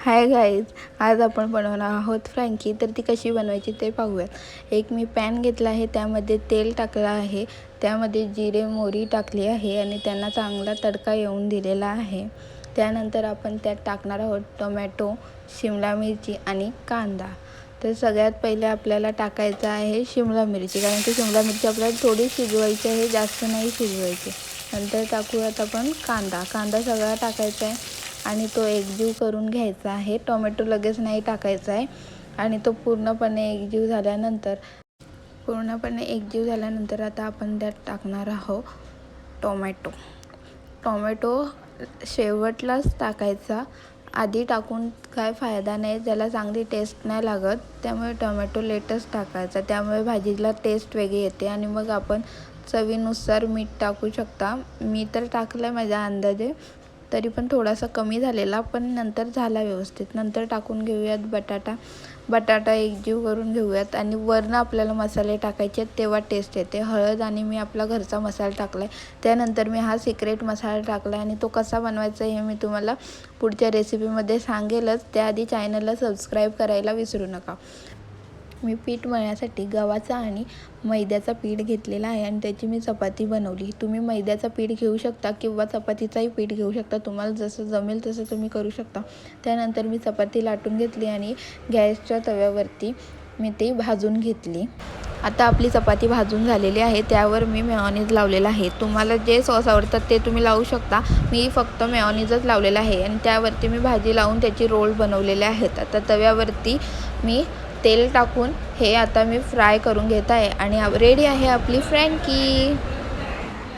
Hi guys, आज आपण बनवणार आहोत फ्रँकी. तर ती कशी बनवायची ते पाहूयात. एक मी पॅन घेतला आहे, त्यामध्ये तेल टाकलं आहे, त्यामध्ये जिरे मोहरी टाकली आहे आणि त्यांना चांगला तडका येऊन दिलेला आहे. त्यानंतर आपण त्यात टाकणार आहोत टोमॅटो, शिमला मिरची आणि कांदा. तर सगळ्यात पहिले आपल्याला टाकायचं आहे शिमला मिरची, कारण की शिमला मिरची आपल्याला थोडी शिजवायची आहे, जास्त नाही शिजवायची. नंतर टाकूयात आपण कांदा सगळा टाकायचा आहे आणि तो एकजीव करून घ्यायचा आहे. टोमॅटो लगेच नाही टाकायचा आहे आणि तो पूर्णपणे एकजीव झाल्यानंतर आता आपण त्यात टाकणार आहोत टोमॅटो शेवटलाच टाकायचा. आधी टाकून काय फायदा नाही, त्याला चांगली टेस्ट नाही लागत. त्यामुळे टोमॅटो लेटच टाकायचा, त्यामुळे भाजीला टेस्ट वेगळी येते. आणि मग आपण चवीनुसार मीठ टाकू शकता. मी तर टाकलं माझ्या अंदाजे, तरी पण थोडासा कमी झालेला, पण नंतर झाला व्यवस्थित. नंतर टाकून घेऊयात बटाटा एकजीव करून घेऊयात आणि वरनं आपल्याला मसाले टाकायचे आहेत, तेव्हा टेस्ट येते. हळद आणि मी आपला घरचा मसाला टाकला आहे. त्यानंतर मी हा सिक्रेट मसाला टाकला आहे आणि तो कसा बनवायचा हे मी तुम्हाला पुढच्या रेसिपीमध्ये सांगेलच. त्याआधी चॅनलला सबस्क्राईब करायला विसरू नका. मी पीठ मळण्यासाठी गव्हाचा आणि मैद्याचा पीठ घेतलेला आहे आणि त्याची मी चपाती बनवली. तुम्ही मैद्याचा पीठ घेऊ शकता किंवा चपातीचाही पीठ घेऊ शकता, तुम्हाला जसं जमेल तसं तुम्ही करू शकता. त्यानंतर मी चपाती लाटून घेतली आणि गॅसच्या तव्यावरती मी ती भाजून घेतली. आता आपली चपाती भाजून झालेली आहे, त्यावर मी मेयोनीज लावलेला आहे. तुम्हाला जे सॉस आवडतात ते तुम्ही लावू शकता. मी फक्त मेयोनीजच लावलेला आहे आणि त्यावरती मी भाजी लावून त्याची रोल बनवलेले आहेत. आता तव्यावरती मी तेल टाकून हे आता मी फ्राय करून घेत आहे आणि रेडी आहे आपली फ्रँकी.